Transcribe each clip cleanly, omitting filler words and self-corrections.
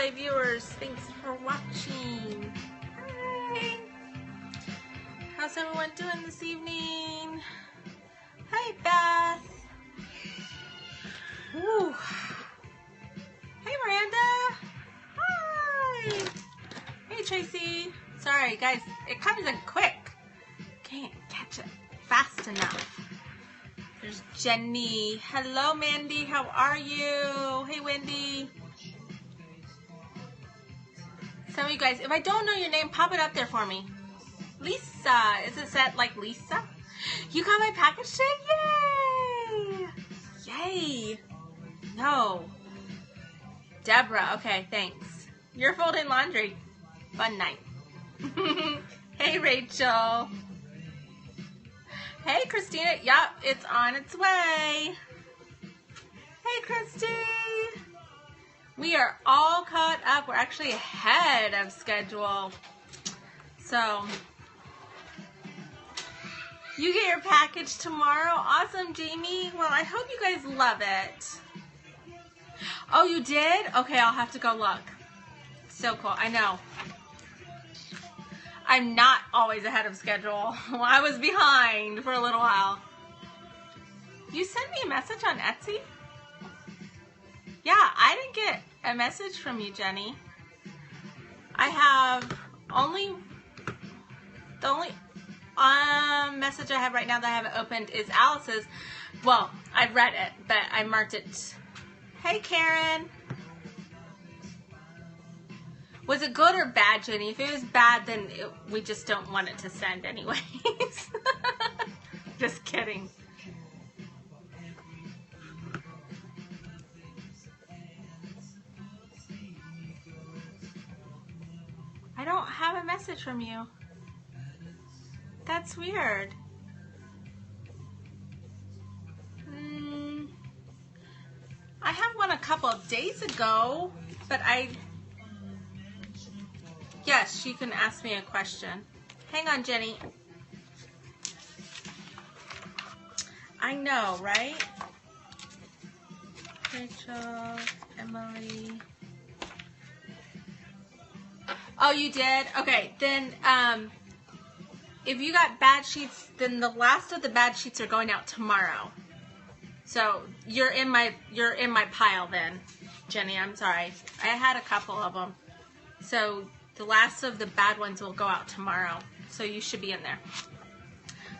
replay viewers. Thanks for watching. Hi. How's everyone doing this evening? Hi, Beth. Woo. Hey, Miranda. Hi. Hey, Tracy. Sorry, guys. It comes in quick. Can't catch it fast enough. There's Jenny. Hello, Mandy. How are you? Hey, Wendy. Some of you guys, if I don't know your name, pop it up there for me. Lisa. Is it set like Lisa? You got my package today? Yay. Yay. No. Deborah. Okay, thanks. You're folding laundry. Fun night. Hey, Rachel. Hey, Christina. Yup, it's on its way. Hey, Christy. We are all caught up. We're actually ahead of schedule. So, you get your package tomorrow. Awesome, Jamie. Well, I hope you guys love it. Oh, you did? Okay, I'll have to go look. So cool. I know. I'm not always ahead of schedule. I was behind for a little while. You sent me a message on Etsy? Yeah, I didn't get a message from you, Jenny. I have the only message I have right now that I haven't opened is Alice's. Well, I've read it, but I marked it. Hey, Karen. Was it good or bad, Jenny? If it was bad, then we just don't want it to send anyways. Just kidding. I don't have a message from you. That's weird. I have one a couple of days ago, but yes, you can ask me a question. Hang on, Jenny. I know, right? Rachel, Emily. Oh, you did? Okay, then if you got bad sheets, then the last of the bad sheets are going out tomorrow. So you're in my pile then, Jenny. I'm sorry. I had a couple of them. So the last of the bad ones will go out tomorrow. So you should be in there.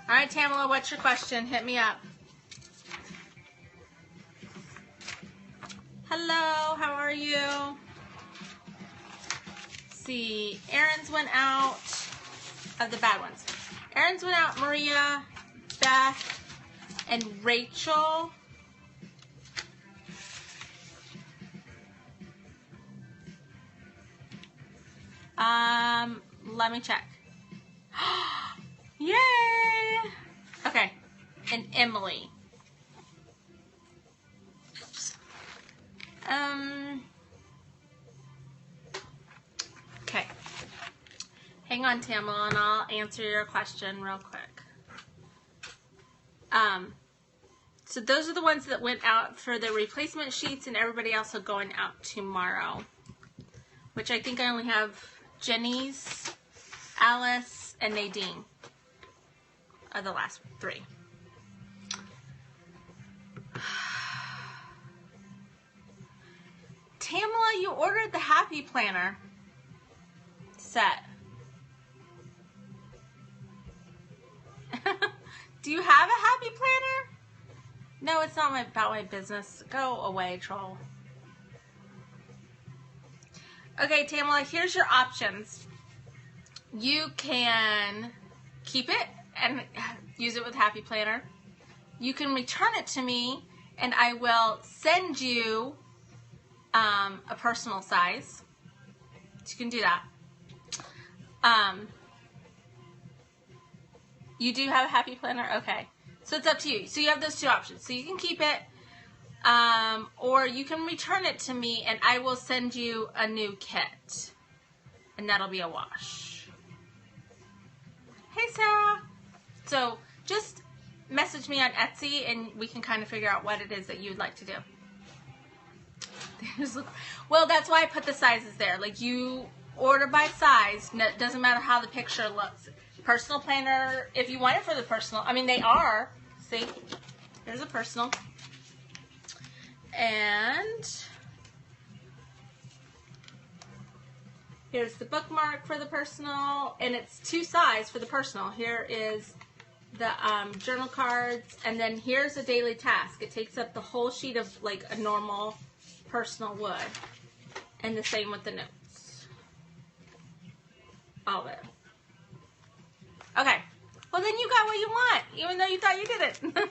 All right, Tamala, what's your question? Hit me up. Hello, how are you? See, Aaron's went out of the bad ones. Aaron's went out, Maria, Beth, and Rachel. Let me check. Yay! Okay, and Emily. Okay. Hang on, Tamala, and I'll answer your question real quick. So those are the ones that went out for the replacement sheets, and everybody else are going out tomorrow. Which I think I only have Jenny's, Alice, and Nadine are the last three. Tamala, you ordered the Happy Planner set. Do you have a Happy Planner? No, it's not about my business. Go away, troll. Okay, Tamala, here's your options. You can keep it and use it with Happy Planner. You can return it to me, and I will send you a personal size. So you can do that. You do have a Happy Planner? Okay. So it's up to you. So you have those two options. So you can keep it, or you can return it to me, and I will send you a new kit. And that'll be a wash. Hey, Sarah. So just message me on Etsy, and we can kind of figure out what it is that you'd like to do. They just look, well, that's why I put the sizes there. Like, you order by size. No, it doesn't matter how the picture looks. Personal planner, if you want it for the personal. I mean, they are. See? There's a personal. And here's the bookmark for the personal. And it's 2 size for the personal. Here is the journal cards. And then here's a daily task. It takes up the whole sheet of like a normal personal would. And the same with the notes. All of it. Okay. Well, then you got what you want, even though you thought you didn't.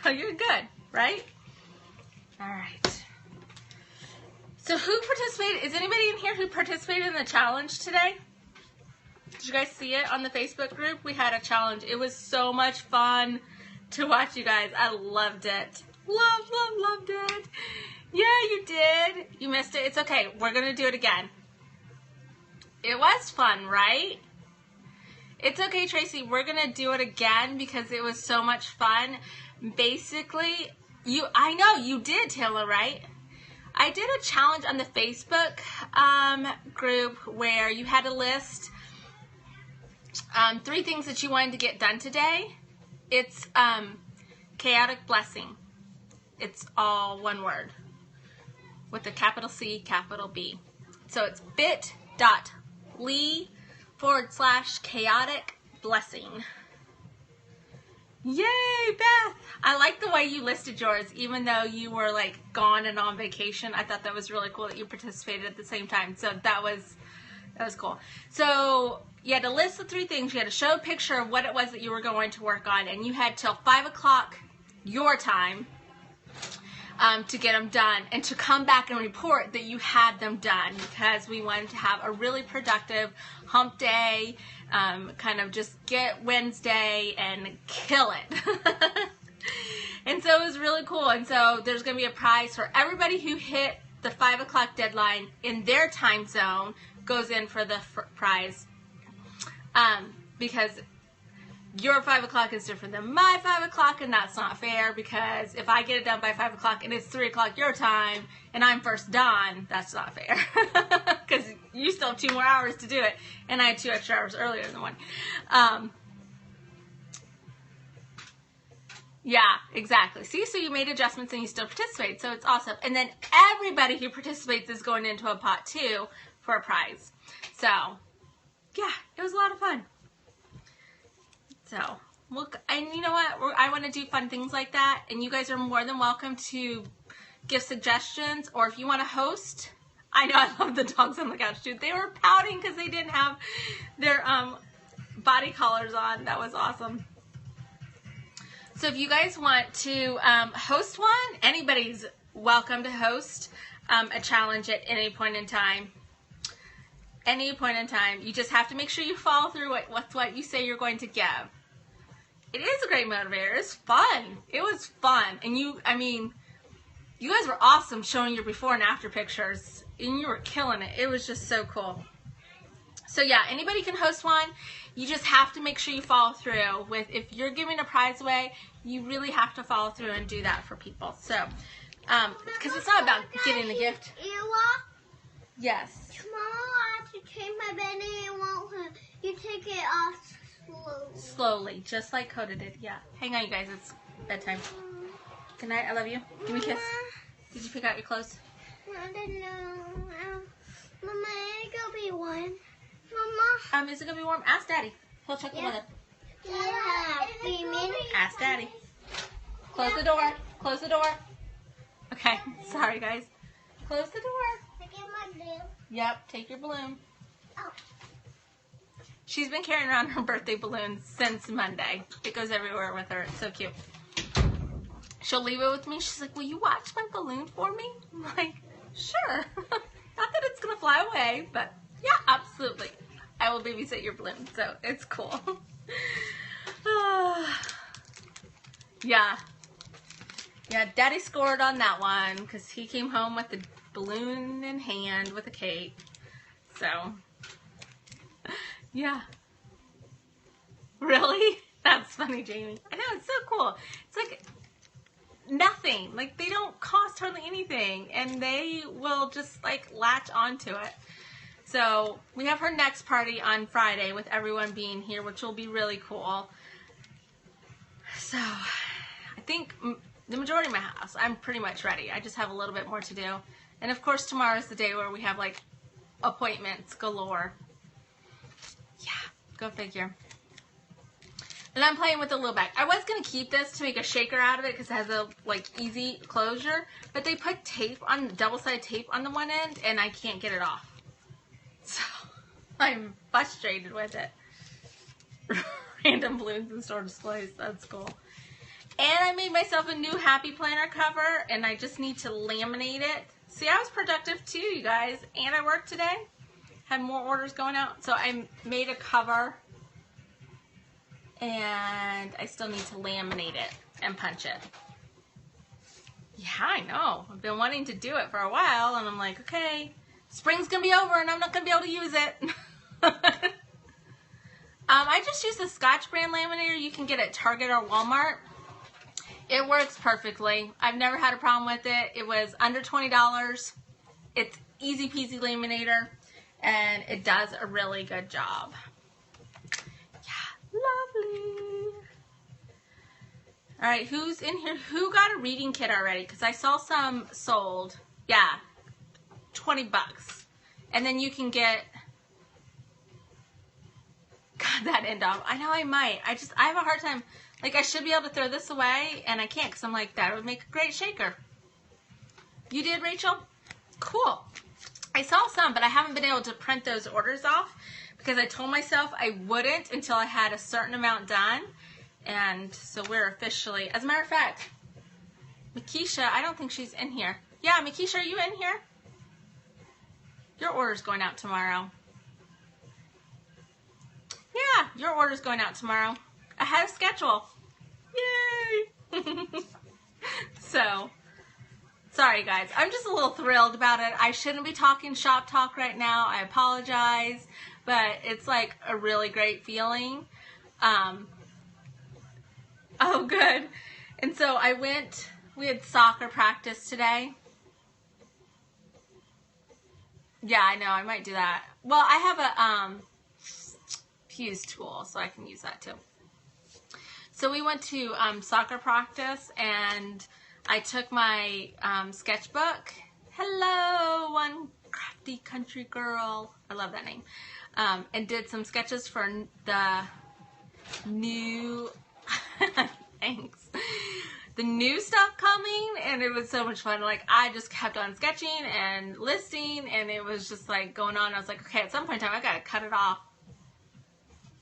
So you're good, right? All right. So who participated? Is anybody in here who participated in the challenge today? Did you guys see it on the Facebook group? We had a challenge. It was so much fun to watch, you guys. I loved it. Loved it. Yeah, you did. You missed it. It's okay. We're going to do it again. It was fun, right? It's okay, Tracy. We're going to do it again because it was so much fun. Basically, I know you did, Taylor, right? I did a challenge on the Facebook group where you had to list 3 things that you wanted to get done today. It's chaotic blessing. It's all one word with a capital C, capital B. So it's bit.ly/chaotic blessing. Yay, Beth! I like the way you listed yours, even though you were like gone and on vacation. I thought that was really cool that you participated at the same time. So that was cool. So you had to list the 3 things. You had to show a picture of what it was that you were going to work on, and you had till 5 o'clock your time to get them done and to come back and report that you had them done, because we wanted to have a really productive hump day, kind of just get Wednesday and kill it. And so it was really cool. And so there's going to be a prize for everybody who hit the 5 o'clock deadline in their time zone goes in for the prize, because your 5 o'clock is different than my 5 o'clock, and that's not fair, because if I get it done by 5 o'clock and it's 3 o'clock your time and I'm first done, that's not fair. Because you still have 2 more hours to do it, and I had 2 extra hours earlier than 1. Yeah, exactly. See, so you made adjustments and you still participate, so it's awesome. And then everybody who participates is going into a pot too for a prize. So, yeah, it was a lot of fun. So, look, and you know what? I want to do fun things like that, and you guys are more than welcome to give suggestions, or if you want to host. I know, I love the dogs on the couch too. They were pouting because they didn't have their body collars on. That was awesome. So if you guys want to host one, anybody's welcome to host a challenge at any point in time. Any point in time. You just have to make sure you follow through what you say you're going to give. It is a great motivator. It's fun. It was fun. And you guys were awesome showing your before and after pictures. And you were killing it. It was just so cool. So yeah, anybody can host one. You just have to make sure you follow through with, if you're giving a prize away, you really have to follow through and do that for people. So, because it's not about getting the gift. Yes. Tomorrow I have to change my bed and you take it off slowly. Slowly, just like Coda did. Yeah. Hang on, you guys. It's bedtime. Good night. I love you. Give me a kiss. Did you pick out your clothes? I don't know. Mama, it's gonna be warm. Mama. Is it gonna be warm? Ask Daddy. He'll check the weather. Ask Daddy. Close the door. Close the door. Okay. Sorry, guys. Close the door. Take my balloon. Yep. Take your balloon. Oh. She's been carrying around her birthday balloon since Monday. It goes everywhere with her. It's so cute. She'll leave it with me. She's like, will you watch my balloon for me? I'm like, sure. Not that it's going to fly away, but yeah, absolutely. I will babysit your balloon, so it's cool. Yeah. Yeah, Daddy scored on that one because he came home with the balloon in hand with a cake. So, yeah. Really? That's funny, Jamie. I know, it's so cool. It's like, nothing. Like, they don't cost hardly anything, and they will just, like, latch onto it. So we have her next party on Friday with everyone being here, which will be really cool. So I think the majority of my house, I'm pretty much ready. I just have a little bit more to do. And of course, tomorrow is the day where we have, like, appointments galore. Yeah, go figure. And I'm playing with the little bag. I was going to keep this to make a shaker out of it because it has a, like, easy closure. But they put tape on, double-sided tape on the one end, and I can't get it off. So I'm frustrated with it. Random balloons and store displays. That's cool. And I made myself a new Happy Planner cover, and I just need to laminate it. See, I was productive too, you guys. And I worked today. Had more orders going out. So I made a cover, and I still need to laminate it and punch it. Yeah, I know. I've been wanting to do it for a while, and I'm like, okay, spring's going to be over, and I'm not going to be able to use it. I just use the Scotch brand laminator you can get at Target or Walmart. It works perfectly. I've never had a problem with it. It was under $20. It's easy peasy laminator, and it does a really good job. Yeah, lovely. All right, who's in here? Who got a reading kit already? Because I saw some sold. Yeah, $20. And then you can get... God, that end off. I know I might. I have a hard time. Like, I should be able to throw this away, and I can't because I'm like, that would make a great shaker. You did, Rachel? Cool. I saw some, but I haven't been able to print those orders off because I told myself I wouldn't until I had a certain amount done. And so we're officially, as a matter of fact, Makisha, I don't think she's in here. Yeah, Makisha, are you in here? Your order's going out tomorrow. Yeah, your order's going out tomorrow. Ahead of schedule. Yay! So, sorry guys. I'm just a little thrilled about it. I shouldn't be talking shop talk right now. I apologize. But it's like a really great feeling. Oh, good. And so we had soccer practice today. Yeah, I know. I might do that. Well, I have a fuse tool, so I can use that too. So we went to soccer practice, and I took my sketchbook. Hello, one crafty country girl. I love that name. And did some sketches for the new... Thanks. The new stuff coming, and it was so much fun. Like, I just kept on sketching and listing, and it was just like going on. I was like, okay, at some point in time, I gotta cut it off.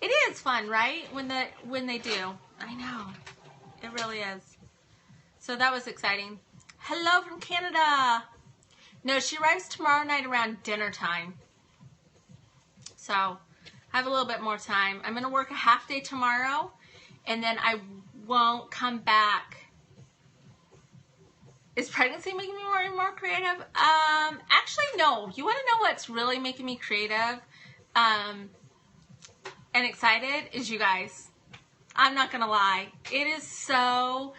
It is fun, right? When they do. I know. It really is. So that was exciting. Hello from Canada. No, she arrives tomorrow night around dinner time. So I have a little bit more time. I'm going to work a half day tomorrow, and then I won't come back. Is pregnancy making me more and more creative? Actually, no. You want to know what's really making me creative and excited is you guys. I'm not going to lie. It is so...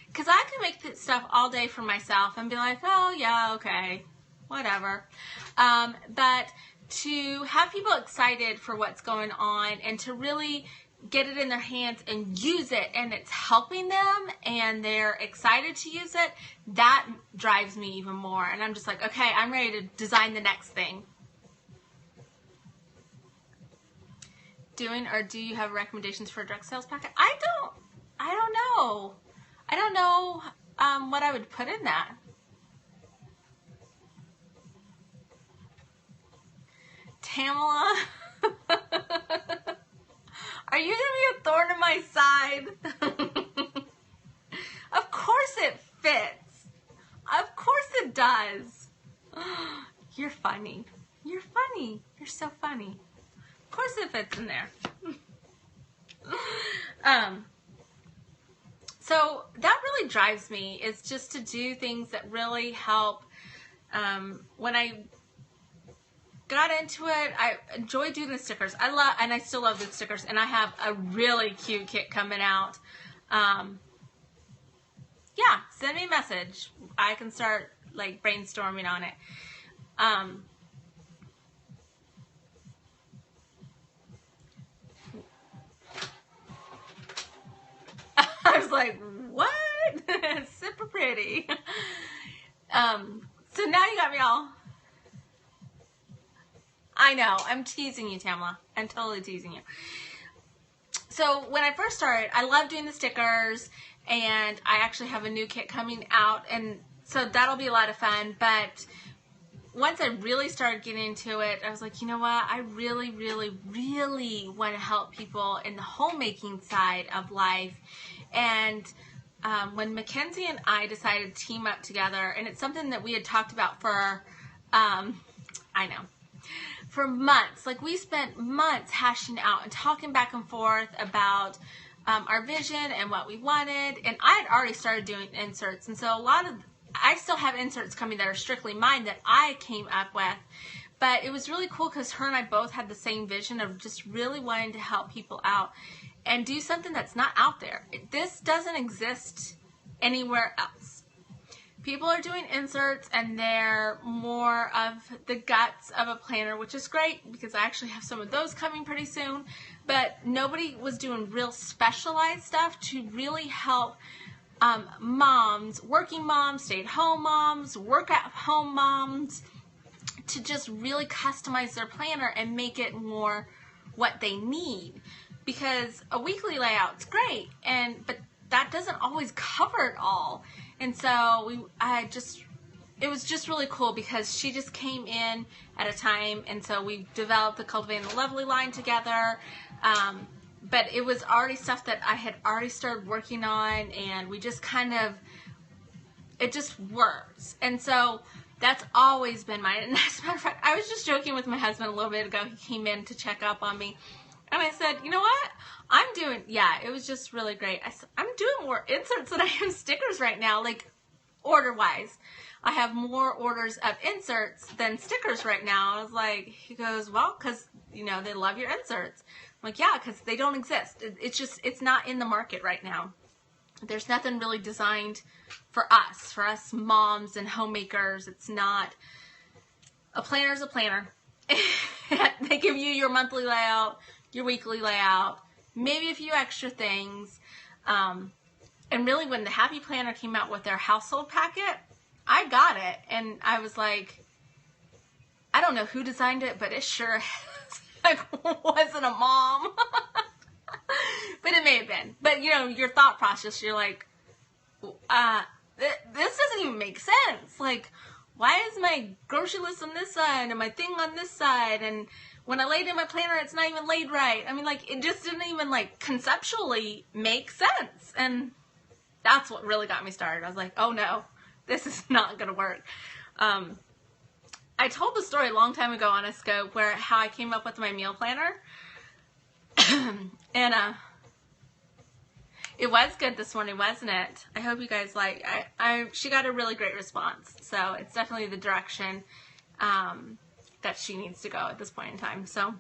Because I can make this stuff all day for myself and be like, oh, yeah, okay, whatever. But to have people excited for what's going on and to really get it in their hands and use it, and it's helping them and they're excited to use it, that drives me even more. And I'm just like, okay, I'm ready to design the next thing. Doing, or do you have recommendations for a direct sales packet? I don't know. I don't know what I would put in that. Tamala, are you going to be a thorn in my side? Of course it fits. Of course it does. You're funny. You're funny. You're so funny. Of course it fits in there. So that really drives me, is just to do things that really help. When I got into it, I enjoy doing the stickers. And I still love the stickers. And I have a really cute kit coming out. yeah, send me a message. I can start like brainstorming on it. I was like, what? Super pretty. So now you got me all. I know, I'm teasing you, Tamla. I'm totally teasing you. So when I first started, I love doing the stickers, and I actually have a new kit coming out, and so that'll be a lot of fun. But once I really started getting into it, I was like, you know what? I really, really, really want to help people in the homemaking side of life. And when Mackenzie and I decided to team up together, and it's something that we had talked about for, for months. Like, we spent months hashing out and talking back and forth about our vision and what we wanted. And I had already started doing inserts. And so I still have inserts coming that are strictly mine that I came up with. But it was really cool because her and I both had the same vision of just really wanting to help people out and do something that's not out there. This doesn't exist anywhere else. People are doing inserts, and they're more of the guts of a planner, which is great because I actually have some of those coming pretty soon. But nobody was doing real specialized stuff to really help moms, working moms, stay-at-home moms, work-at-home moms, to just really customize their planner and make it more what they need. Because a weekly layout's great, but that doesn't always cover it all. And so it was just really cool because she just came in at a time, and so we developed the Cultivating the Lovely line together. But it was already stuff that I had already started working on, and we just it just works. And so that's always been mine. And as a matter of fact, I was just joking with my husband a little bit ago. He came in to check up on me. And I said, you know what? It was just really great. I'm doing more inserts than I am stickers right now, like order-wise. I have more orders of inserts than stickers right now. I was like, he goes, well, because, they love your inserts. I'm like, yeah, because they don't exist. It's not in the market right now. There's nothing really designed for us moms and homemakers. It's not, a planner's a planner. They give you your monthly layout, your weekly layout, maybe a few extra things. And really, when the Happy Planner came out with their household packet, I got it. And I was like, I don't know who designed it, but it sure wasn't a mom. But it may have been. But, your thought process, you're like, this doesn't even make sense. Like, why is my grocery list on this side and my thing on this side? And when I laid in my planner, it's not even laid right. I mean, like, it just didn't even, conceptually make sense. And that's what really got me started. I was like, oh no, this is not going to work. I told the story a long time ago on a scope how I came up with my meal planner. And it was good this morning, wasn't it? I hope you guys she got a really great response. So it's definitely the direction that she needs to go at this point in time. So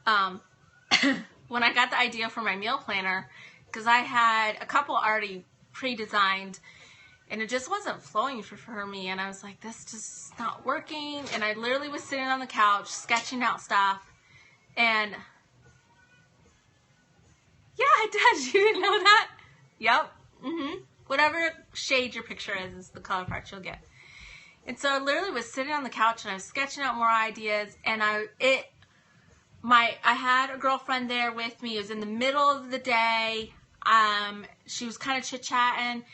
when I got the idea for my meal planner, because I had a couple already pre-designed, and it just wasn't flowing for me, and I was like, this just not working. And I literally was sitting on the couch sketching out stuff, and yeah, it does. You didn't know that? Yep. Whatever shade your picture is the color part you'll get. And so I literally was sitting on the couch, and I was sketching out more ideas, and I had a girlfriend there with me. It was in the middle of the day. She was kind of chit-chatting,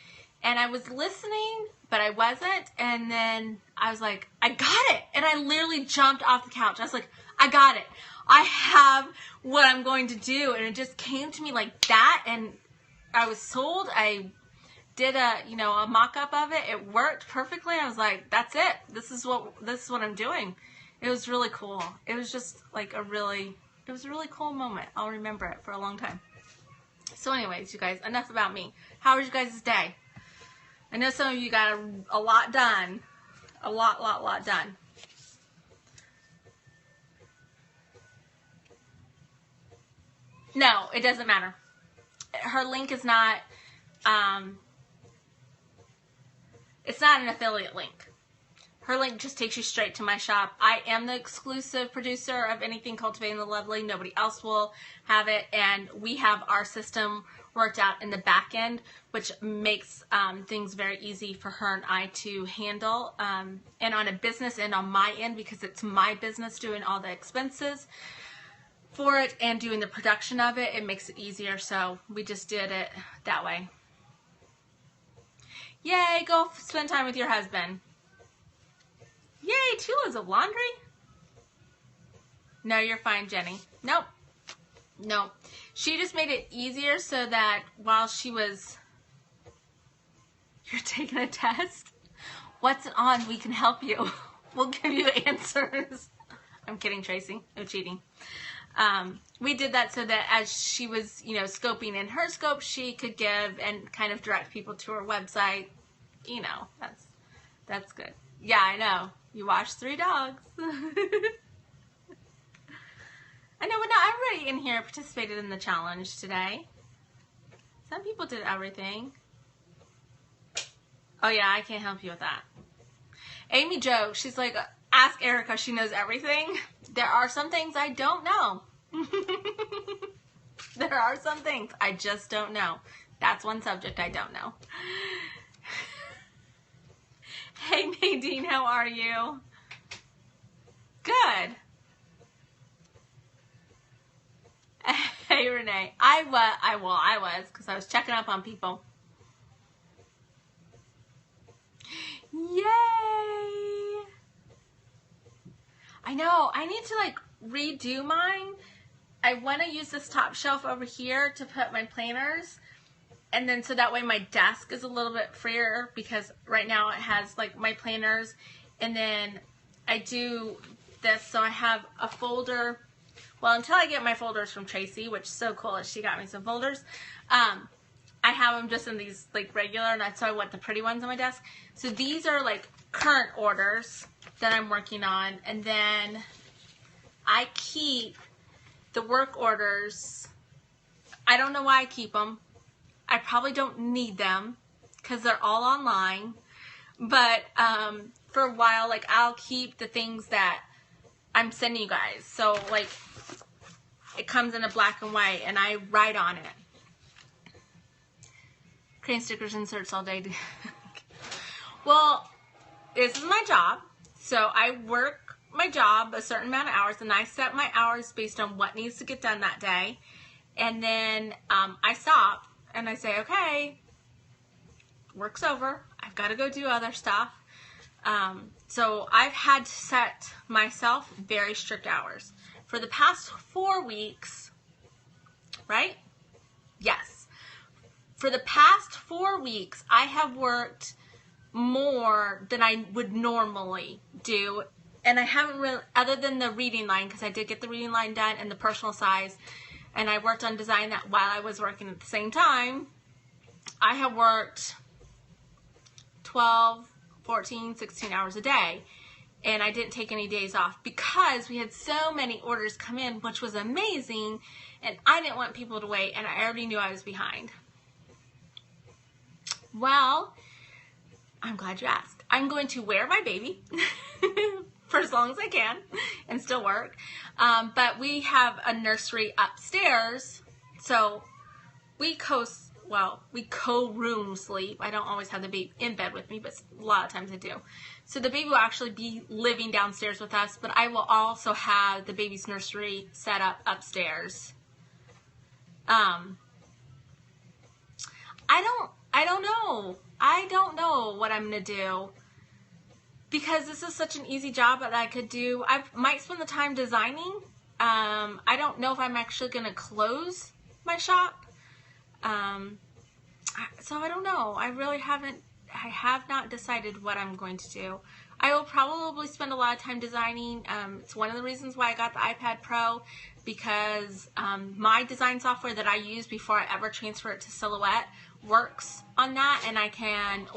and I was listening, but I wasn't. And then I was like, I got it. And I literally jumped off the couch. I was like, I got it. I have what I'm going to do. And it just came to me like that. And I was sold. I did a mock-up of it. It worked perfectly. I was like, that's it. This is what I'm doing. It was really cool. It was just like it was a really cool moment. I'll remember it for a long time. So anyways, you guys, enough about me. How was your guys' day? I know some of you got a lot done. A lot done. No, it doesn't matter. Her link is not It's not an affiliate link. Her link just takes you straight to my shop. I am the exclusive producer of anything Cultivating the Lovely. Nobody else will have it. And we have our system worked out in the back end, which makes things very easy for her and I to handle. And on a business end, on my end, because it's my business doing all the expenses for it and doing the production of it, it makes it easier. So we just did it that way. Yay, go spend time with your husband. Yay, 2 loads of laundry? No, you're fine, Jenny. Nope. No. She just made it easier so that while she was... You're taking a test? What's it on? We can help you. We'll give you answers. I'm kidding, Tracy. No cheating. We did that so that as she was, you know, scoping in her scope, she could give and kind of direct people to her website. You know, that's good. Yeah, I know. You watched 3 dogs. I know, but not everybody in here participated in the challenge today. Some people did everything. Oh yeah, I can't help you with that. Amy jokes. She's like, ask Erica. She knows everything. There are some things I don't know. There are some things I just don't know. That's one subject I don't know. Hey Nadine, how are you? Good. Hey Renee, I was because I was checking up on people. Yay! I know. I need to like redo mine. I want to use this top shelf over here to put my planners. And then so that way my desk is a little bit freer because right now it has like my planners. And then I do this so I have a folder. Well, until I get my folders from Tracy, which is so cool that she got me some folders. I have them just in these like regular, and so I want the pretty ones on my desk. So these are like current orders that I'm working on. And then I keep the work orders. I don't know why I keep them. I probably don't need them because they're all online. But for a while, like I'll keep the things that I'm sending you guys. So like it comes in a black and white and I write on it. Creating stickers, inserts all day. Well, this is my job. So I work my job a certain amount of hours and I set my hours based on what needs to get done that day. And then I stop and I say, okay, work's over. I've got to go do other stuff. So I've had to set myself very strict hours. For the past 4 weeks, right? Yes. For the past 4 weeks, I have worked more than I would normally do. And I haven't really, other than the reading line, because I did get the reading line done and the personal size, and I worked on design that while I was working at the same time, I have worked 12, 14, 16 hours a day. And I didn't take any days off because we had so many orders come in, which was amazing. And I didn't want people to wait, and I already knew I was behind. Well, I'm glad you asked. I'm going to wear my baby for as long as I can and still work. But we have a nursery upstairs, so we co-room sleep. I don't always have the baby in bed with me, but a lot of times I do. So the baby will actually be living downstairs with us, but I will also have the baby's nursery set up upstairs. I don't know. I don't know what I'm going to do because this is such an easy job that I could do. I might spend the time designing. I don't know if I'm actually going to close my shop. So I don't know. I have not decided what I'm going to do. I will probably spend a lot of time designing. It's one of the reasons why I got the iPad Pro, because my design software that I use before I ever transfer it to Silhouette works on that, and I can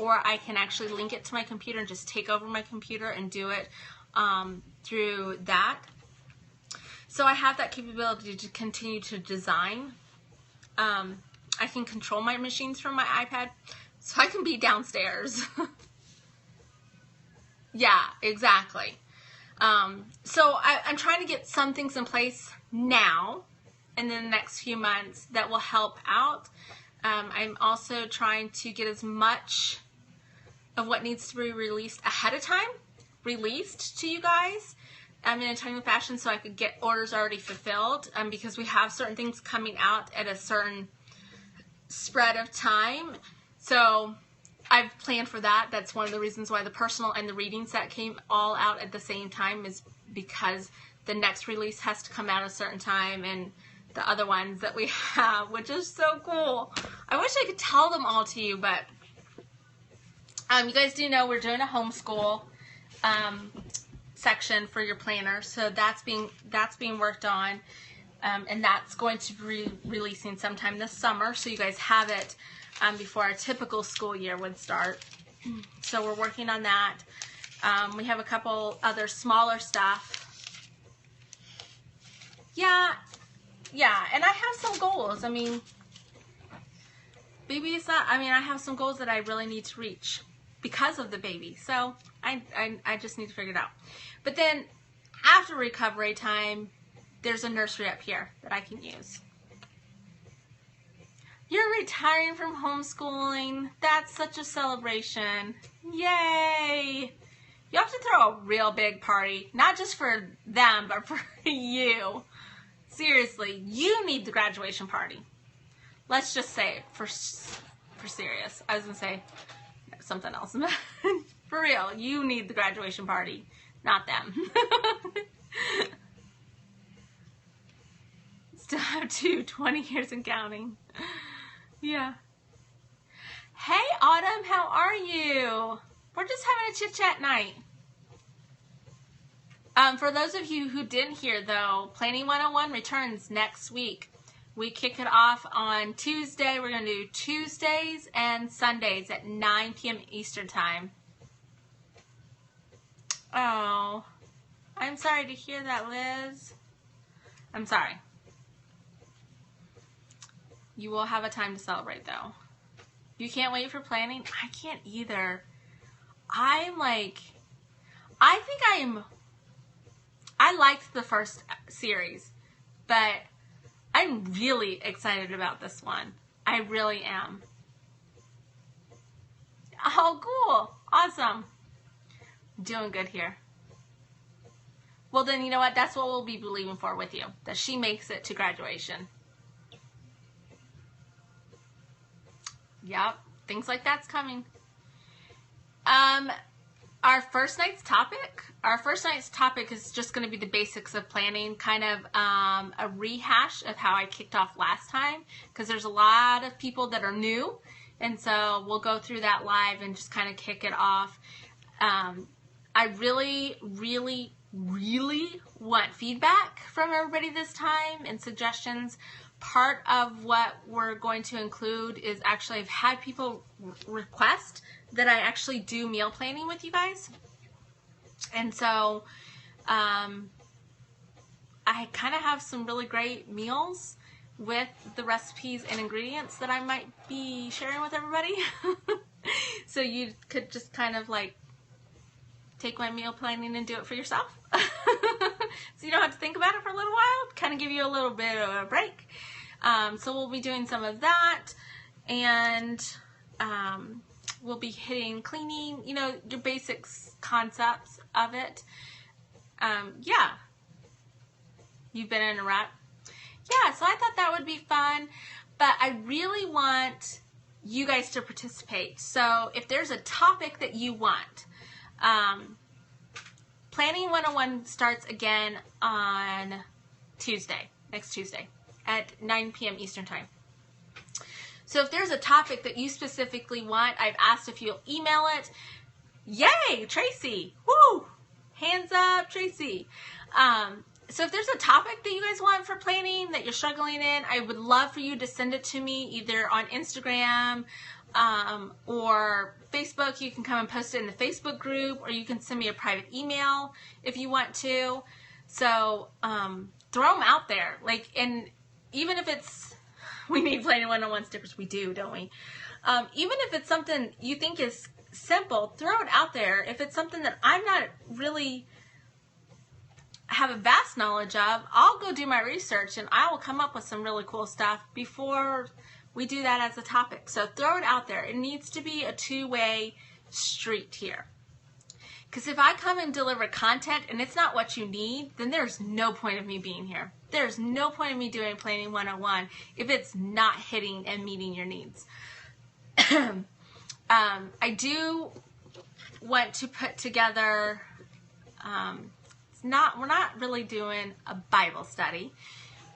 actually link it to my computer and just take over my computer and do it through that. So I have that capability to continue to design. I can control my machines from my iPad, so I can be downstairs. Yeah, exactly. So I'm trying to get some things in place now in the next few months that will help out. I'm also trying to get as much of what needs to be released ahead of time released to you guys in a timely fashion, so I could get orders already fulfilled, because we have certain things coming out at a certain spread of time. So I've planned for that. That's one of the reasons why the personal and the reading set came all out at the same time, is because the next release has to come out at a certain time, and the other ones that we have, which is so cool. I wish I could tell them all to you, but you guys do know we're doing a homeschool section for your planner, so that's being worked on, and that's going to be releasing sometime this summer, so you guys have it before our typical school year would start. So we're working on that. We have a couple other smaller stuff. Yeah, and I have some goals. I mean, baby is not, I have some goals that I really need to reach because of the baby. So I just need to figure it out. But then after recovery time, there's a nursery up here that I can use. You're retiring from homeschooling. That's such a celebration. Yay! You have to throw a real big party, not just for them, but for you. Seriously, you need the graduation party. Let's just say it for serious. I was going to say something else. For real, you need the graduation party, not them. Still have 20 years and counting. Yeah. Hey, Autumn, how are you? We're just having a chit-chat night. For those of you who didn't hear, though, Planning 101 returns next week. We kick it off on Tuesday. We're going to do Tuesdays and Sundays at 9 p.m. Eastern Time. Oh, I'm sorry to hear that, Liz. I'm sorry. You will have a time to celebrate, though. You can't wait for planning? I can't either. I liked the first series, but I'm really excited about this one. I really am. Oh, cool. Awesome. Doing good here. Well, then, you know what? That's what we'll be believing for with you, that she makes it to graduation. Yep, things like that's coming. Our first night's topic is just going to be the basics of planning, kind of a rehash of how I kicked off last time, because there's a lot of people that are new, and so we'll go through that live and just kind of kick it off. I really, really, really want feedback from everybody this time and suggestions. Part of what we're going to include is actually, I've had people request that I actually do meal planning with you guys. And so I kind of have some really great meals with the recipes and ingredients that I might be sharing with everybody. So you could just kind of like take my meal planning and do it for yourself. So you don't have to think about it for a little while. Kind of give you a little bit of a break. So we'll be doing some of that, and we'll be hitting cleaning, your basics concepts of it. Yeah. You've been in a rut? Yeah, so I thought that would be fun, but I really want you guys to participate. So if there's a topic that you want, Planning 101 starts again on next Tuesday at 9 p.m. Eastern Time. So if there's a topic that you specifically want, I've asked if you'll email it. Yay, Tracy! Woo! Hands up, Tracy. So if there's a topic that you guys want for planning that you're struggling in, I would love for you to send it to me either on Instagram or Facebook. You can come and post it in the Facebook group, or you can send me a private email if you want to. So throw them out there. And even if it's we need Planning 101 stickers. We do, don't we? Even if it's something you think is simple, throw it out there. If it's something that I'm not really have a vast knowledge of, I'll go do my research and I will come up with some really cool stuff before we do that as a topic. So throw it out there. It needs to be a two-way street here. Because if I come and deliver content and it's not what you need, then there's no point of me being here. There's no point of me doing Planning 101 if it's not hitting and meeting your needs. I do want to put together, we're not really doing a Bible study,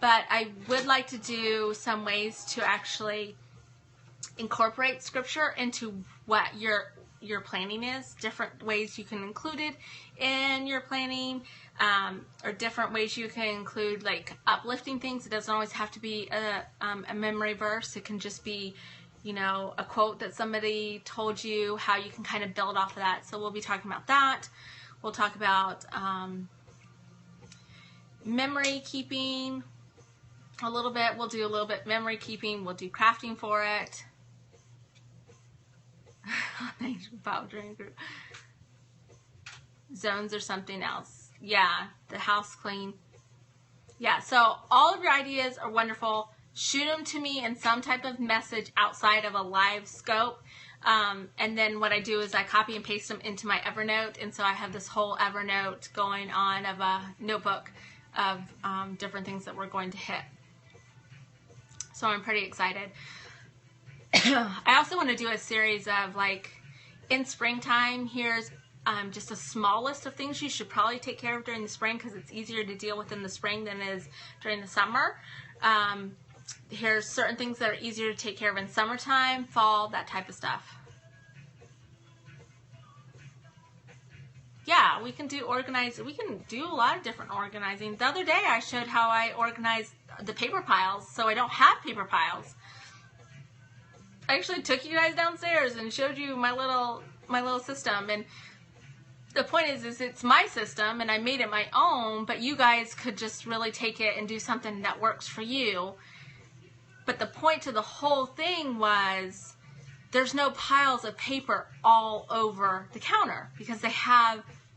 but I would like to do some ways to actually incorporate scripture into what your planning is, different ways you can include it in your planning, or different ways you can include like uplifting things. It doesn't always have to be a memory verse. It can just be, you know, a quote that somebody told you, how you can kind of build off of that. So we'll be talking about that. We'll talk about memory keeping a little bit. We'll do a little bit memory keeping. We'll do crafting for it. Zones or something else. Yeah, the house clean. Yeah, so all of your ideas are wonderful. Shoot them to me in some type of message outside of a live scope. And then what I do is I copy and paste them into my Evernote. And so I have this whole Evernote going on of a notebook of different things that we're going to hit. So I'm pretty excited. I also want to do a series of, like, in springtime, here's just a small list of things you should probably take care of during the spring, because it's easier to deal with in the spring than it is during the summer. Here's certain things that are easier to take care of in summertime, fall, that type of stuff. Yeah, we can do a lot of different organizing. The other day I showed how I organized the paper piles, so I don't have paper piles. I actually took you guys downstairs and showed you my little system, and the point is it's my system and I made it my own, but you guys could just really take it and do something that works for you. But the point to the whole thing was there's no piles of paper all over the counter, because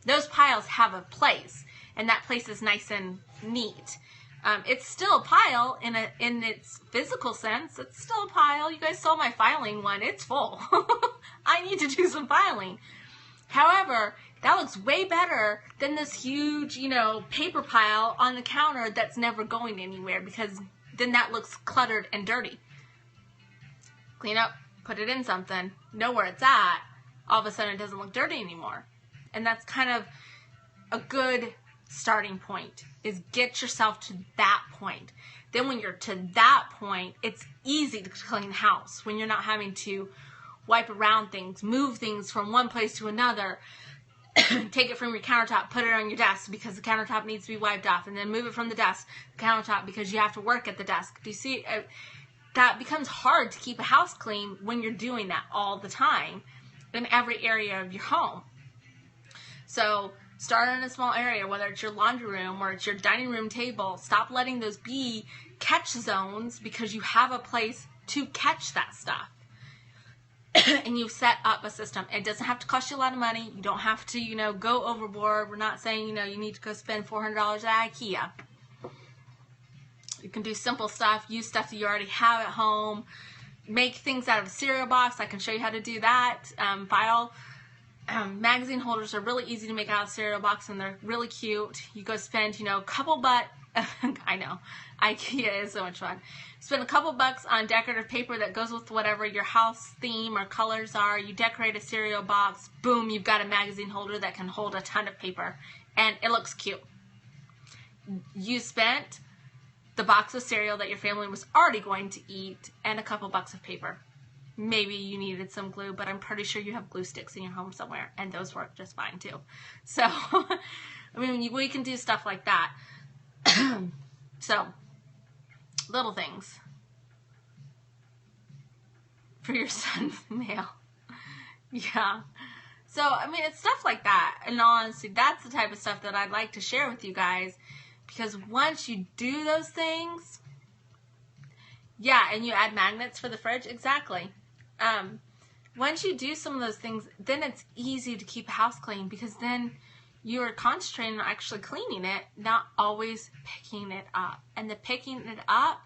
those piles have a place, and that place is nice and neat. It's still a pile in its physical sense. It's still a pile. You guys saw my filing one. It's full. I need to do some filing. However, that looks way better than this huge, paper pile on the counter that's never going anywhere, because then that looks cluttered and dirty. Clean up, put it in something, know where it's at. All of a sudden it doesn't look dirty anymore. And that's kind of a good starting point, is get yourself to that point. Then when you're to that point, it's easy to clean the house when you're not having to wipe around things, move things from one place to another, take it from your countertop, put it on your desk because the countertop needs to be wiped off, and then move it from the desk to the countertop because you have to work at the desk. Do you see? That becomes hard to keep a house clean when you're doing that all the time in every area of your home. So start in a small area, whether it's your laundry room or it's your dining room table. Stop letting those be catch zones, because you have a place to catch that stuff. And you've set up a system. It doesn't have to cost you a lot of money. You don't have to, go overboard. We're not saying, you need to go spend $400 at IKEA. You can do simple stuff. Use stuff that you already have at home. Make things out of a cereal box. I can show you how to do that. Magazine holders are really easy to make out of a cereal box, and they're really cute. You go spend, a couple I know, IKEA is so much fun. Spend a couple bucks on decorative paper that goes with whatever your house theme or colors are. You decorate a cereal box, boom, you've got a magazine holder that can hold a ton of paper, and it looks cute. You spent the box of cereal that your family was already going to eat and a couple bucks of paper. Maybe you needed some glue, but I'm pretty sure you have glue sticks in your home somewhere, and those work just fine too. So, we can do stuff like that. So, little things for your son's mail. Yeah. So, it's stuff like that. And honestly, that's the type of stuff that I'd like to share with you guys, because once you do those things, Yeah, and you add magnets for the fridge. Exactly. Once you do some of those things, then it's easy to keep a house clean, because then you're concentrating on actually cleaning it, not always picking it up. And the picking it up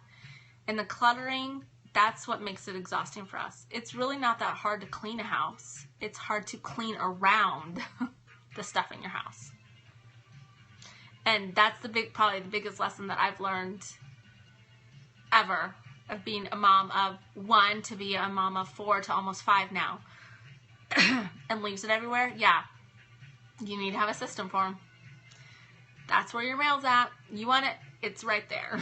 and the cluttering, that's what makes it exhausting for us. It's really not that hard to clean a house. It's hard to clean around the stuff in your house. And that's probably the biggest lesson that I've learned ever, of being a mom of 1 to be a mom of 4 to almost 5 now. And leaves it everywhere. Yeah. You need to have a system for them. That's where your mail's at. You want it, it's right there.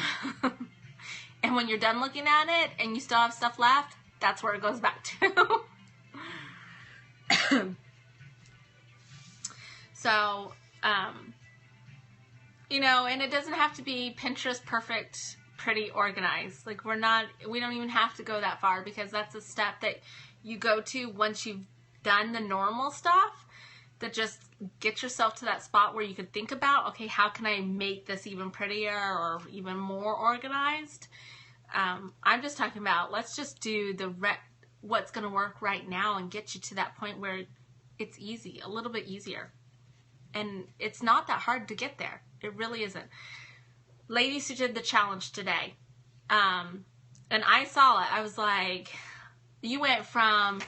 And when you're done looking at it and you still have stuff left, that's where it goes back to. So, you know, and it doesn't have to be Pinterest perfect, pretty organized. Like, we don't even have to go that far, because that's a step that you go to once you've done the normal stuff, that just get yourself to that spot where you could think about, okay, how can I make this even prettier or even more organized? I'm just talking about, let's just do what's going to work right now and get you to that point where it's easy, a little bit easier. And it's not that hard to get there. It really isn't. Ladies who did the challenge today, and I saw it, I was like, you went from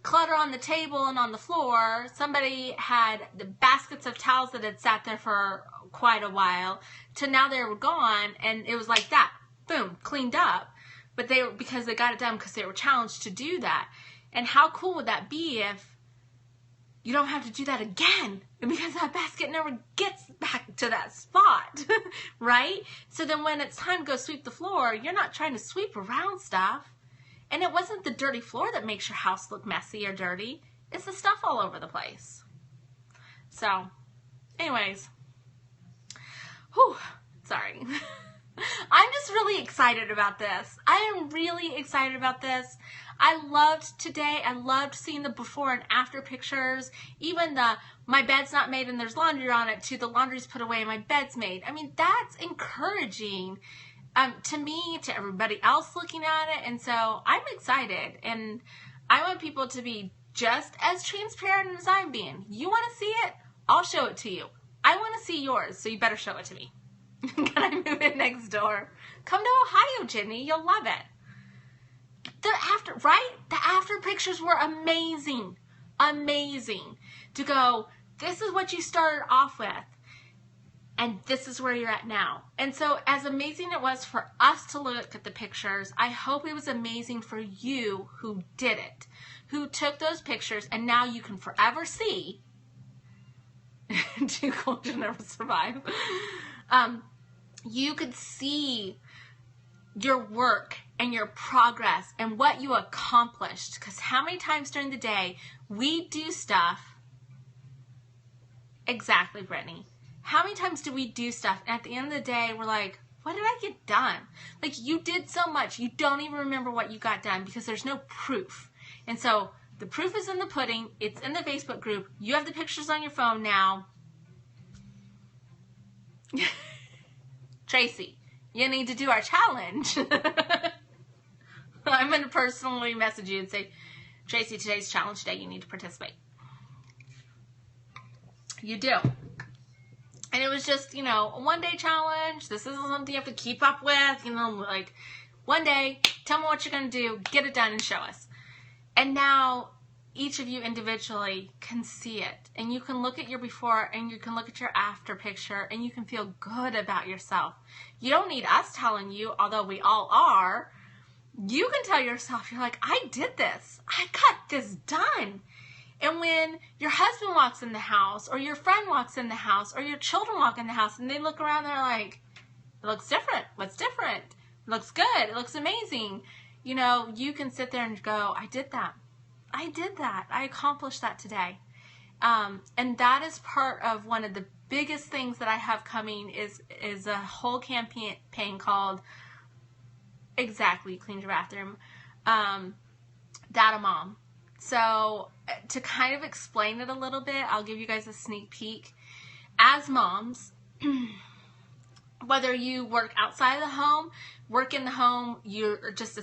clutter on the table and on the floor. Somebody had the baskets of towels that had sat there for quite a while, to now they were gone, and it was like that. Boom, cleaned up. But because they got it done because they were challenged to do that. And how cool would that be if you don't have to do that again, because that basket never gets back to that spot, right? So then when it's time to go sweep the floor, you're not trying to sweep around stuff. And it wasn't the dirty floor that makes your house look messy or dirty. It's the stuff all over the place. So, anyways. Whew, sorry. I'm just really excited about this. I am really excited about this. I loved today. I loved seeing the before and after pictures. Even my bed's not made and there's laundry on it, to the laundry's put away and my bed's made. I mean, that's encouraging. To me, to everybody else looking at it. And so I'm excited, and I want people to be just as transparent as I'm being. You want to see it? I'll show it to you. I want to see yours, so you better show it to me. Can I move it next door? Come to Ohio, Jenny. You'll love it. The after pictures were amazing. Amazing. To go, this is what you started off with, and this is where you're at now. And so, as amazing it was for us to look at the pictures, I hope it was amazing for you who did it, who took those pictures, and now you can forever see. Too cold to never survive. You could see your work and your progress and what you accomplished. Because how many times during the day we do stuff? Exactly, Brittany. How many times do we do stuff, and at the end of the day, we're like, what did I get done? Like, you did so much, you don't even remember what you got done, because there's no proof. And so, the proof is in the pudding. It's in the Facebook group. You have the pictures on your phone now. Tracy, you need to do our challenge. I'm going to personally message you and say, Tracy, today's challenge day, you need to participate. You do. And it was just, a one-day challenge. This isn't something you have to keep up with. Like, one day, tell me what you're going to do, get it done, and show us. And now, each of you individually can see it. And you can look at your before, and you can look at your after picture, and you can feel good about yourself. You don't need us telling you, although we all are. You can tell yourself, you're like, I did this. I got this done. And when your husband walks in the house, or your friend walks in the house, or your children walk in the house, and they look around, they're like, it looks different. What's different? It looks good. It looks amazing. You can sit there and go, I did that. I did that. I accomplished that today. And that is part of one of the biggest things that I have coming is a whole campaign called, exactly, Clean Your Bathroom, Dad a Mom. So to kind of explain it a little bit, I'll give you guys a sneak peek. As moms, whether you work outside of the home, work in the home, you're just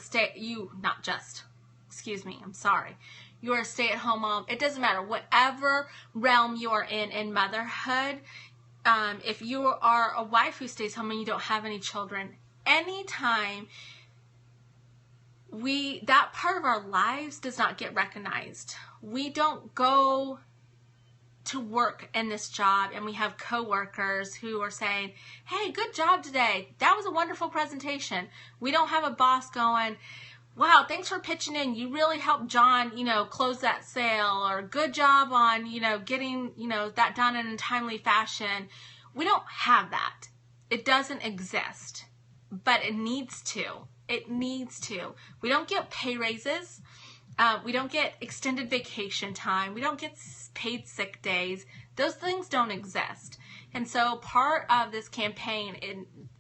you're a stay-at-home mom. It doesn't matter, whatever realm you are in motherhood. If you are a wife who stays home and you don't have any children, anytime that part of our lives does not get recognized. We don't go to work in this job and we have coworkers who are saying, hey, good job today. That was a wonderful presentation. We don't have a boss going, wow, thanks for pitching in. You really helped John, close that sale, or good job on, getting, that done in a timely fashion. We don't have that. It doesn't exist, but it needs to. It needs to. We don't get pay raises. We don't get extended vacation time. We don't get paid sick days. Those things don't exist. And so part of this campaign,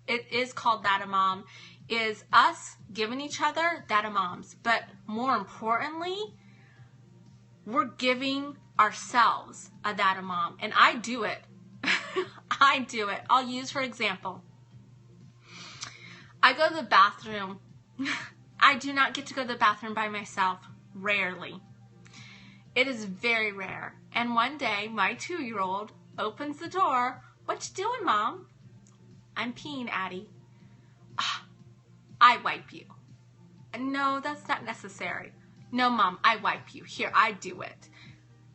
it is called That a Mom, is us giving each other that a moms. But more importantly, we're giving ourselves a that a mom. And I do it. I do it. I'll use, for example, I go to the bathroom. I do not get to go to the bathroom by myself. Rarely. It is very rare. And one day, my 2-year-old opens the door. What you doing, Mom? I'm peeing, Addie. I wipe you. No, that's not necessary. No, Mom, I wipe you. Here, I do it.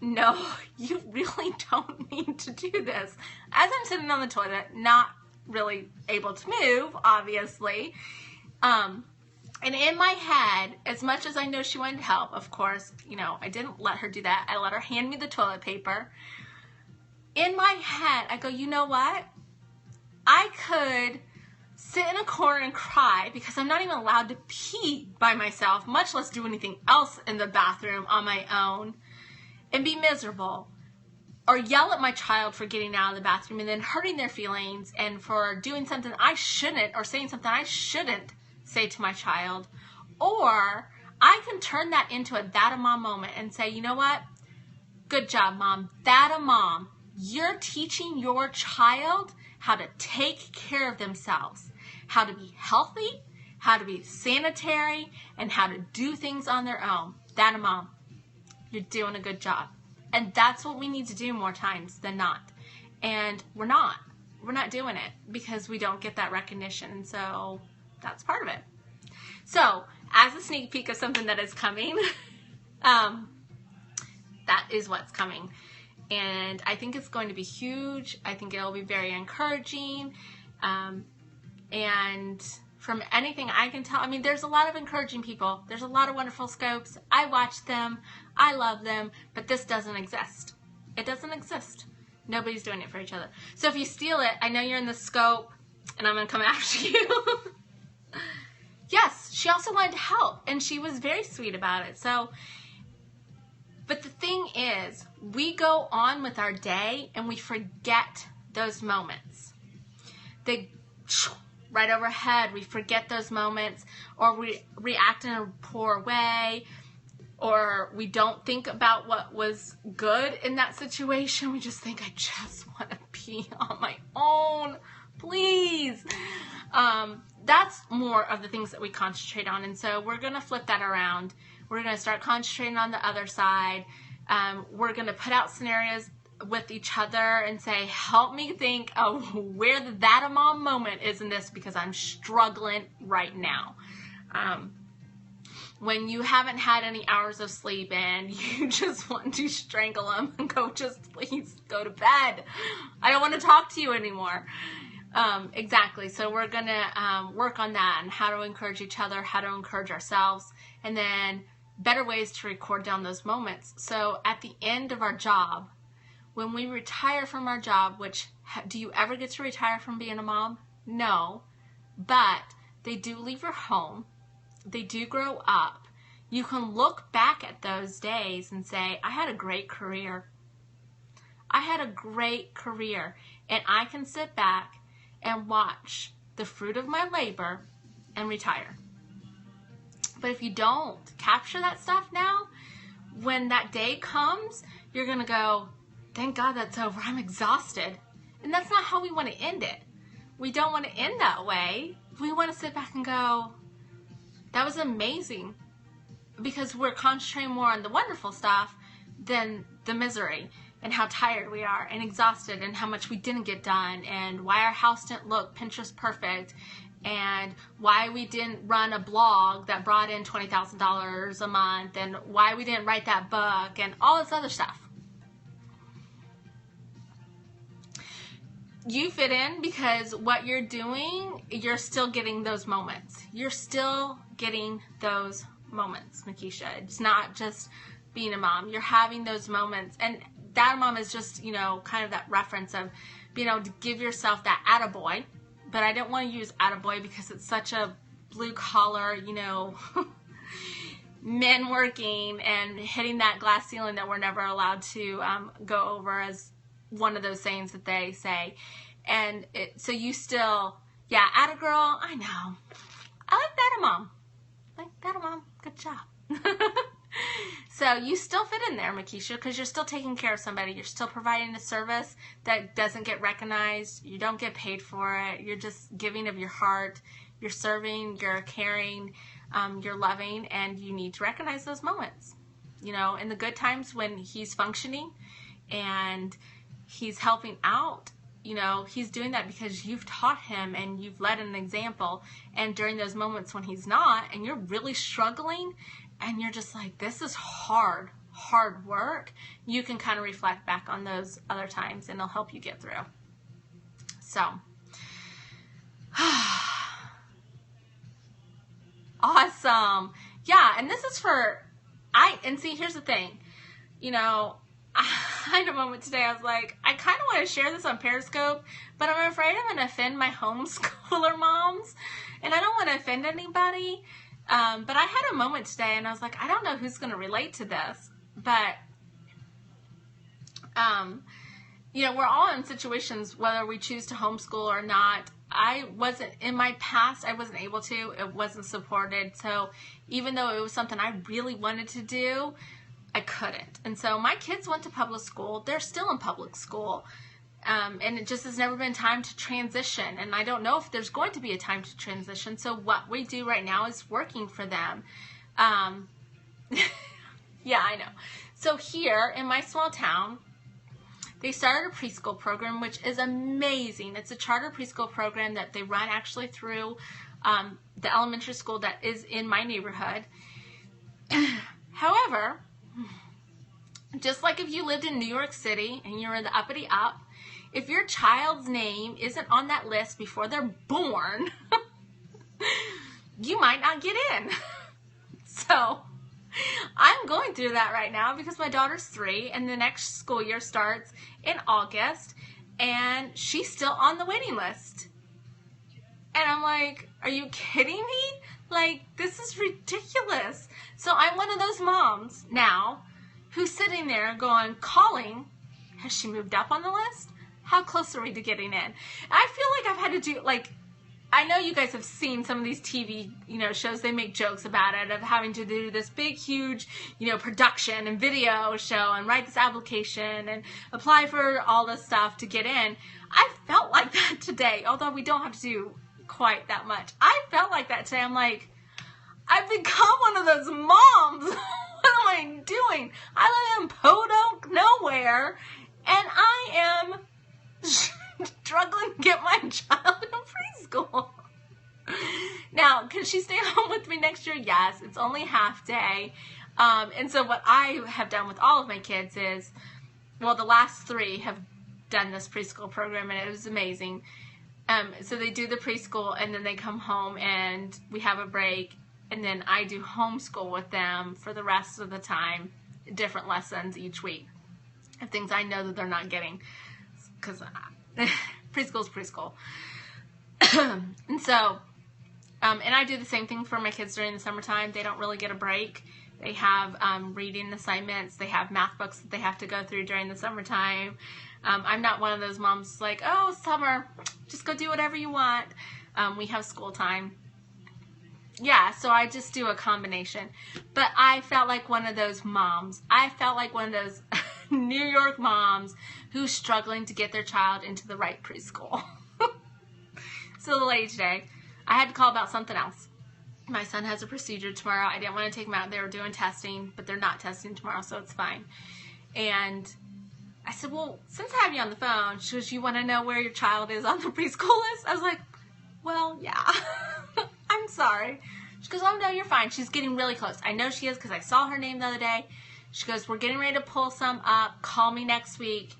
No, you really don't need to do this. As I'm sitting on the toilet, not really able to move, obviously. And in my head, as much as I know she wanted help, of course, I didn't let her do that. I let her hand me the toilet paper. In my head, I go, you know what? I could sit in a corner and cry because I'm not even allowed to pee by myself, much less do anything else in the bathroom on my own, and be miserable. Or yell at my child for getting out of the bathroom and then hurting their feelings and for doing something I shouldn't, or saying something I shouldn't say to my child. Or I can turn that into a that a mom moment and say, you know what? Good job, Mom. That a mom. You're teaching your child how to take care of themselves, how to be healthy, how to be sanitary, and how to do things on their own. That a mom. You're doing a good job. And that's what we need to do more times than not. And we're not. We're not doing it because we don't get that recognition. So that's part of it. So as a sneak peek of something that is coming, that is what's coming. And I think it's going to be huge. I think it'll be very encouraging. And from anything I can tell, there's a lot of encouraging people. There's a lot of wonderful scopes. I watch them. I love them. But this doesn't exist. It doesn't exist. Nobody's doing it for each other. So if you steal it, I know you're in the scope, and I'm going to come after you. Yes, she also wanted to help, and she was very sweet about it. So, but the thing is, we go on with our day, and we forget those moments. They right overhead, we forget those moments, or we react in a poor way, or we don't think about what was good in that situation. We just think, I just want to pee on my own, please. That's more of the things that we concentrate on. And so we're going to flip that around. We're going to start concentrating on the other side. We're going to put out scenarios with each other and say, help me think of where the that a mom moment is in this, because I'm struggling right now. When you haven't had any hours of sleep and you just want to strangle them and go, just please go to bed. I don't want to talk to you anymore. Exactly. So we're going to work on that and how to encourage each other, how to encourage ourselves, and then better ways to record down those moments. So at the end of our job, when we retire from our job, which, do you ever get to retire from being a mom? No, but they do leave your home. They do grow up. You can look back at those days and say, I had a great career. I had a great career, and I can sit back and watch the fruit of my labor and retire. But if you don't capture that stuff now, when that day comes, you're going to go, thank God that's over. I'm exhausted. And that's not how we want to end it. We don't want to end that way. we want to sit back and go, that was amazing, because we're concentrating more on the wonderful stuff than the misery and how tired we are and exhausted and how much we didn't get done and why our house didn't look Pinterest perfect and why we didn't run a blog that brought in $20,000 a month and why we didn't write that book and all this other stuff. You fit in because what you're doing, you're still getting those moments. You're still getting those moments, Makisha. It's not just being a mom. You're having those moments. And that mom is just, you know, kind of that reference of being able to give yourself that attaboy. But I don't want to use attaboy because it's such a blue collar, you know, men working and hitting that glass ceiling that we're never allowed to go over as one of those sayings that they say. And so you still, yeah, atta girl, I know. I like that, mom. Like that, mom. Good job. So you still fit in there, Makisha, because you're still taking care of somebody. You're still providing a service that doesn't get recognized. You don't get paid for it. You're just giving of your heart. You're serving. You're caring. You're loving, and you need to recognize those moments. You know, in the good times when he's functioning and he's helping out, you know, he's doing that because you've taught him and you've led an example. And during those moments when he's not, and you're really struggling, and you're just like, this is hard work, you can kind of reflect back on those other times and it'll help you get through. So, awesome. Yeah, and this is for, and see, here's the thing, you know, I had a moment today, I was like, I kind of want to share this on Periscope, but I'm afraid I'm going to offend my homeschooler moms, and I don't want to offend anybody. But I had a moment today and I was like, I don't know who's going to relate to this, but, you know, we're all in situations, whether we choose to homeschool or not. In my past, I wasn't able to, it wasn't supported. So even though it was something I really wanted to do, I couldn't. And so my kids went to public school. They're still in public school. And it just has never been time to transition. And I don't know if there's going to be a time to transition. So what we do right now is working for them. Yeah, I know. So here in my small town, they started a preschool program, which is amazing. It's a charter preschool program that they run actually through the elementary school that is in my neighborhood. However, just like if you lived in New York City and you're in the uppity up, if your child's name isn't on that list before they're born, you might not get in. So I'm going through that right now because my daughter's 3 and the next school year starts in August and she's still on the waiting list. And I'm like, are you kidding me? Like, this is ridiculous. So I'm one of those moms now who's sitting there calling, has she moved up on the list? How close are we to getting in? I feel like I've had to do, I know you guys have seen some of these TV, shows. They make jokes about it, of having to do this big, huge, production and video show and write this application and apply for all this stuff to get in. I felt like that today, although we don't have to do quite that much. I felt like that today. I'm like, I've become one of those moms. What am I doing? I live in Podunk, nowhere, and I am struggling to get my child in preschool. Now, can she stay home with me next year? Yes, it's only half day. And so what I have done with all of my kids is, well, the last 3 have done this preschool program, and it was amazing. So they do the preschool, and then they come home, and we have a break, and then I do homeschool with them for the rest of the time, different lessons each week of things I know that they're not getting, because preschool's preschool. And so, and I do the same thing for my kids during the summertime. They don't really get a break. They have reading assignments. They have math books that they have to go through during the summertime. I'm not one of those moms like, oh, summer, just go do whatever you want. We have school time. Yeah, so I just do a combination. But I felt like one of those moms. I felt like one of those New York moms who's struggling to get their child into the right preschool. So the lady today, I had to call about something else. My son has a procedure tomorrow. I didn't want to take him out. They were doing testing, but they're not testing tomorrow, so it's fine. And I said, well, since I have you on the phone, she goes, you want to know where your child is on the preschool list? I was like, well, yeah. I'm sorry. She goes, oh, no, you're fine. She's getting really close. I know she is because I saw her name the other day. She goes, we're getting ready to pull some up. Call me next week.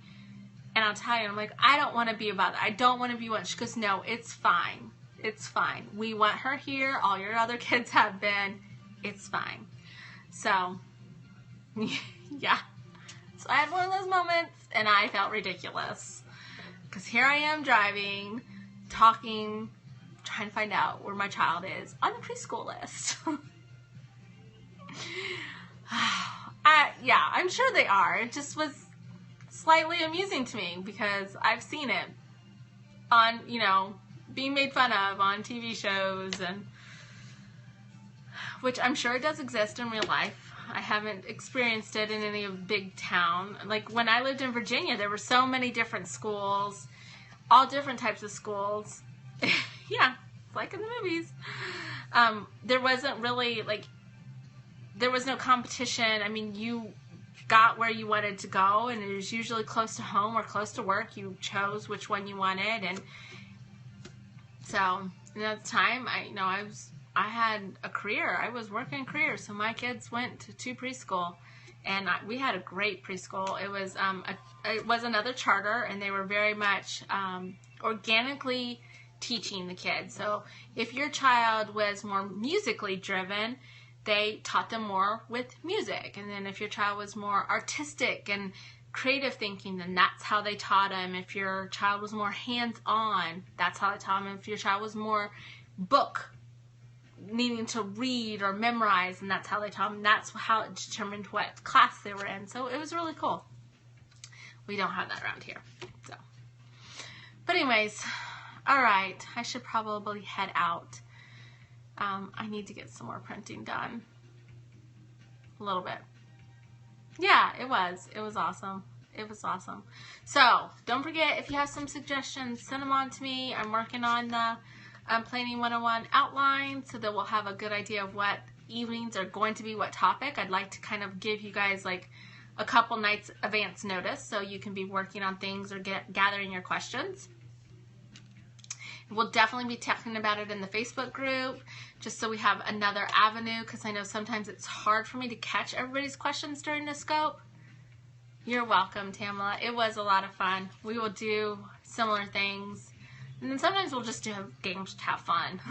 And I'll tell you. I'm like, I don't want to be about it. I don't want to be one. She goes, no, it's fine. It's fine. We want her here. All your other kids have been. It's fine. So, yeah. So I had one of those moments, and I felt ridiculous. Because here I am driving, talking, trying to find out where my child is on the preschool list. Yeah, I'm sure they are. It just was slightly amusing to me because I've seen it on, being made fun of on TV shows, and which I'm sure it does exist in real life. I haven't experienced it in any big town. Like when I lived in Virginia, there were so many different schools, all different types of schools. Yeah, it's like in the movies. There wasn't really, there was no competition. I mean, you got where you wanted to go, and it was usually close to home or close to work. You chose which one you wanted, and so at the time, I had a career. I was working a career, so my kids went to preschool, and we had a great preschool. It was another charter, and they were very much organically teaching the kids. So if your child was more musically driven, they taught them more with music. And then if your child was more artistic and creative thinking, then that's how they taught them. If your child was more hands-on, that's how they taught them. If your child was more book, needing to read or memorize, and that's how they taught them. That's how it determined what class they were in. So it was really cool. We don't have that around here. So, but anyways, all right. I should probably head out. I need to get some more printing done. A little bit. Yeah, it was. It was awesome. It was awesome. So, don't forget, if you have some suggestions, send them on to me. I'm working on the Planning 101 outline so that we'll have a good idea of what evenings are going to be, what topic. I'd like to kind of give you guys like a couple nights advance notice so you can be working on things or gathering your questions. We'll definitely be talking about it in the Facebook group just so we have another avenue, because I know sometimes it's hard for me to catch everybody's questions during the scope. You're welcome, Tamala. It was a lot of fun. We will do similar things. And then sometimes we'll just do games to have fun.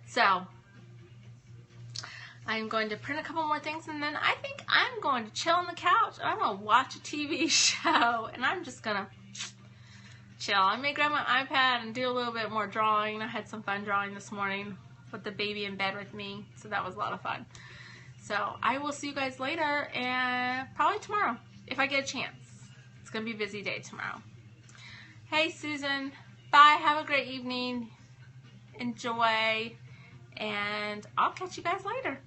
So, I'm going to print a couple more things, and then I think I'm going to chill on the couch. I'm going to watch a TV show, and I'm just going to chill. I may grab my iPad and do a little bit more drawing. I had some fun drawing this morning with the baby in bed with me, so that was a lot of fun. So, I will see you guys later, and probably tomorrow, if I get a chance. It's going to be a busy day tomorrow. Hey, Susan. Bye. Have a great evening. Enjoy. And I'll catch you guys later.